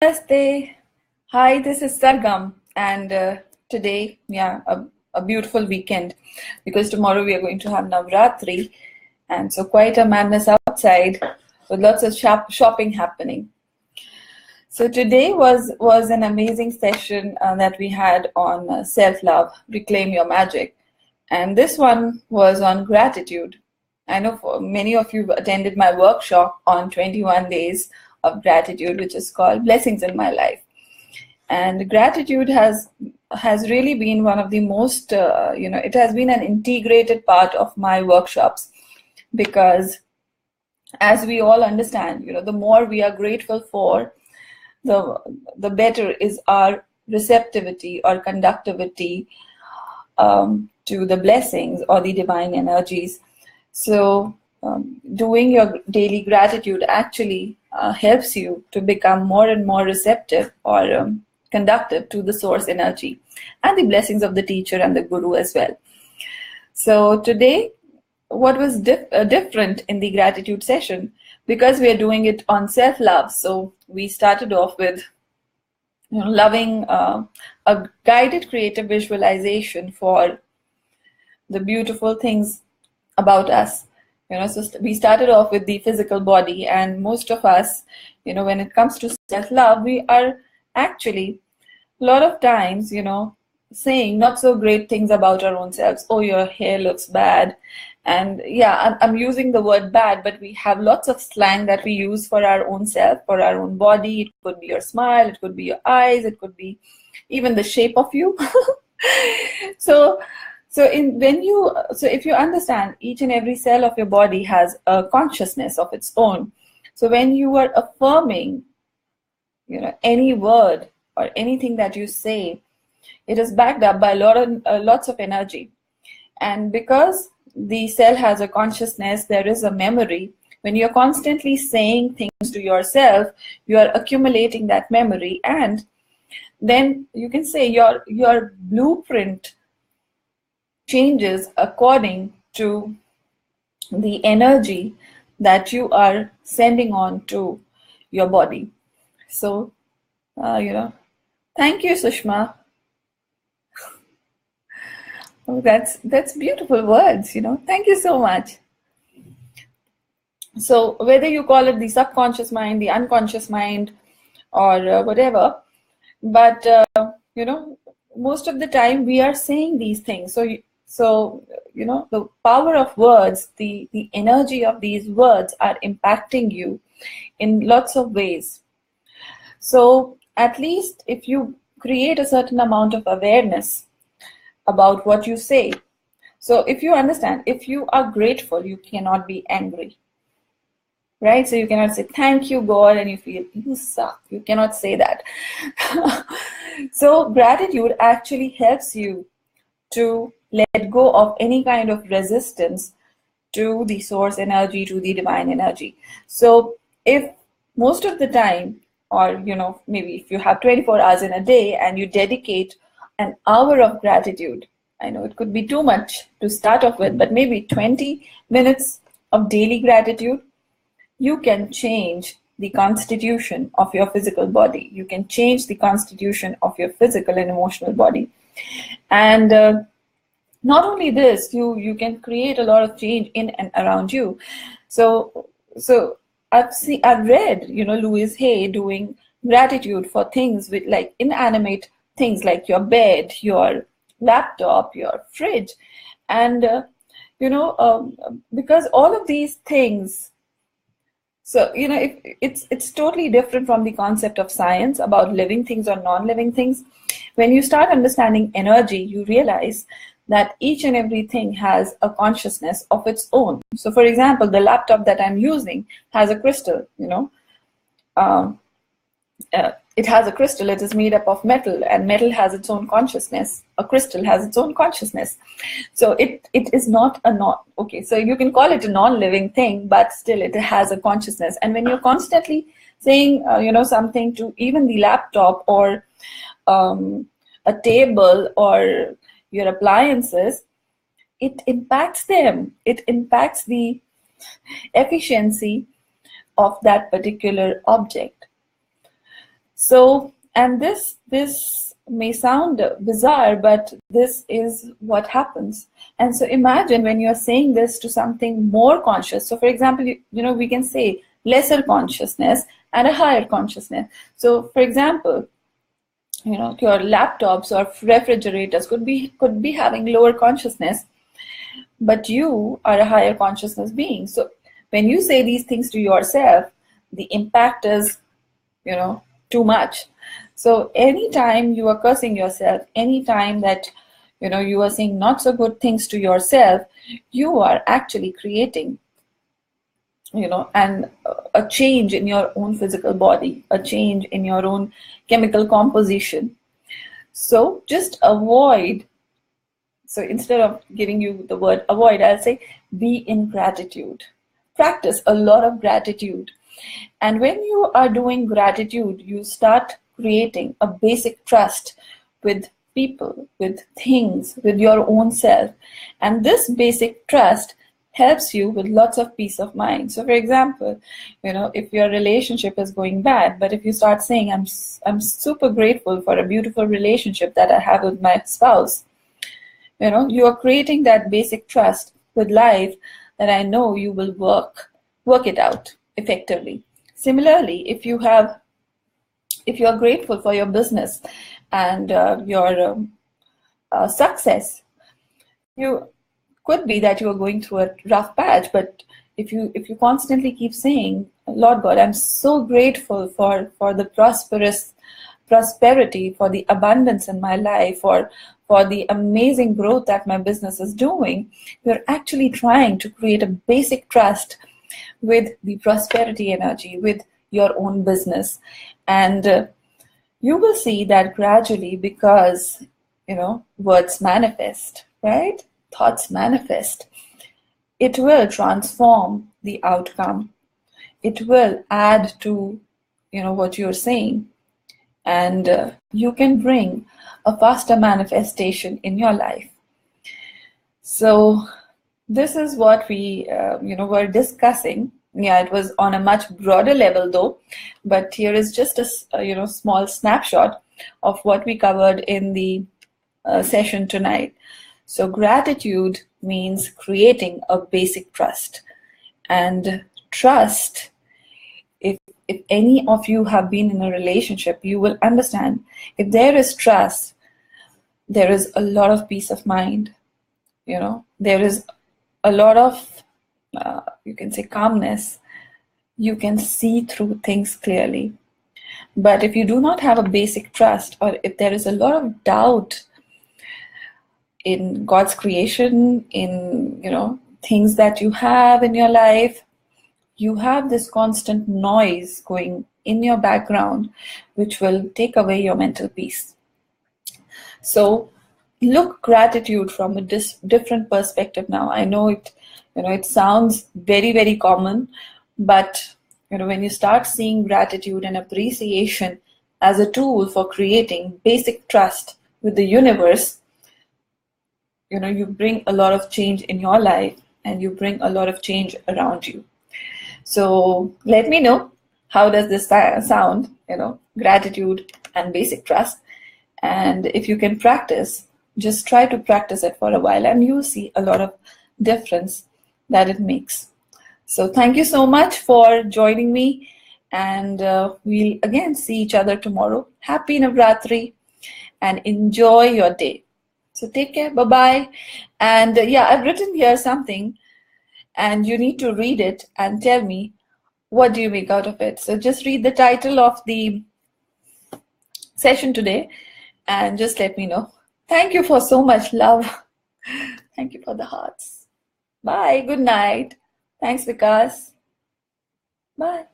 Namaste. Hi, this is Sargam, and today, a beautiful weekend because tomorrow we are going to have Navratri, and so quite a madness outside with lots of shopping happening. So today was an amazing session that we had on self-love, reclaim your magic, and this one was on gratitude. I know many of you attended my workshop on 21 days of gratitude, which is called Blessings in My Life. And gratitude has really been one of the most, it has been an integrated part of my workshops because, as we all understand, the more we are grateful for, the better is our receptivity or conductivity to the blessings or the divine energies. So doing your daily gratitude actually helps you to become more and more receptive or conductive to the source energy and the blessings of the teacher and the guru as well. So today, what was different in the gratitude session, because we are doing it on self-love, so we started off with loving a guided creative visualization for the beautiful things about us. So we started off with the physical body, and most of us, when it comes to self-love, we are actually a lot of times, saying not so great things about our own selves. Oh, your hair looks bad. And yeah, I'm using the word bad, but we have lots of slang that we use for our own self, for our own body. It could be your smile, it could be your eyes, it could be even the shape of you. So if you understand, each and every cell of your body has a consciousness of its own. So when you are affirming, any word or anything that you say, it is backed up by lots of energy. And because the cell has a consciousness, there is a memory. When you're constantly saying things to yourself, you are accumulating that memory, and then you can say your blueprint changes according to the energy that you are sending on to your body. So, thank you, Sushma. Oh, that's beautiful words, Thank you so much. So whether you call it the subconscious mind, the unconscious mind, or whatever, but most of the time we are saying these things. So the power of words, the energy of these words are impacting you in lots of ways. So at least if you create a certain amount of awareness about what you say. So if you understand, if you are grateful, you cannot be angry. Right? So you cannot say, thank you, God, and you feel, you suck. You cannot say that. So gratitude actually helps you to let go of any kind of resistance to the source energy, to the divine energy. So if most of the time, or maybe if you have 24 hours in a day and you dedicate an hour of gratitude, I know it could be too much to start off with, but maybe 20 minutes of daily gratitude, you can change the constitution of your physical body. You can change the constitution of your physical and emotional body. And not only this, you can create a lot of change in and around you. So I've read, Louise Hay doing gratitude for things with like inanimate things like your bed, your laptop, your fridge, and because all of these things. So it's totally different from the concept of science about living things or non-living things. When you start understanding energy, you realize that each and everything has a consciousness of its own. So for example, the laptop that I'm using has a crystal, it has a crystal. It is made up of metal, and metal has its own consciousness. A crystal has its own consciousness. So it is not okay. So you can call it a non-living thing, but still it has a consciousness. And when you're constantly saying, something to even the laptop or a table or your appliances, it impacts them. It impacts the efficiency of that particular object. So, and this may sound bizarre, but this is what happens. And so imagine when you're saying this to something more conscious. So for example, we can say lesser consciousness and a higher consciousness. So for example, your laptops or refrigerators could be having lower consciousness, but you are a higher consciousness being. So when you say these things to yourself, the impact is, too much. So anytime you are cursing yourself, anytime that you are saying not so good things to yourself, you are actually creating and a change in your own physical body, a change in your own chemical composition. So just avoid. So instead of giving you the word avoid, I'll say be in gratitude. Practice a lot of gratitude. And when you are doing gratitude, you start creating a basic trust with people, with things, with your own self. And this basic trust helps you with lots of peace of mind. So for example, if your relationship is going bad, but if you start saying, I'm super grateful for a beautiful relationship that I have with my spouse, you are creating that basic trust with life that I know you will work it out effectively. Similarly, if you are grateful for your business and your success, you could be that you are going through a rough patch, but if you constantly keep saying, Lord God, I'm so grateful for the prosperity, for the abundance in my life, for the amazing growth that my business is doing, you're actually trying to create a basic trust with the prosperity energy, with your own business. And you will see that gradually, because words manifest, right? Thoughts manifest. It will transform the outcome. It will add to what you're saying, and you can bring a faster manifestation in your life. So this is what we were discussing. Yeah, it was on a much broader level though, but here is just a small snapshot of what we covered in the session tonight. So gratitude means creating a basic trust. And trust, if any of you have been in a relationship, you will understand, if there is trust, there is a lot of peace of mind. There is a lot of, you can say, calmness. You can see through things clearly. But if you do not have a basic trust, or if there is a lot of doubt in God's creation, in things that you have in your life, you have this constant noise going in your background, which will take away your mental peace. So look gratitude from a different perspective now. I know it sounds very, very common, but when you start seeing gratitude and appreciation as a tool for creating basic trust with the universe, you bring a lot of change in your life, and you bring a lot of change around you. So let me know, how does this sound, gratitude and basic trust. And if you can practice, just try to practice it for a while, and you'll see a lot of difference that it makes. So thank you so much for joining me, and we'll again see each other tomorrow. Happy Navratri, and enjoy your day. So take care, bye-bye. And yeah, I've written here something, and you need to read it and tell me, what do you make out of it? So just read the title of the session today and just let me know. Thank you for so much love. Thank you for the hearts. Bye. Good night. Thanks, Vikas. Bye.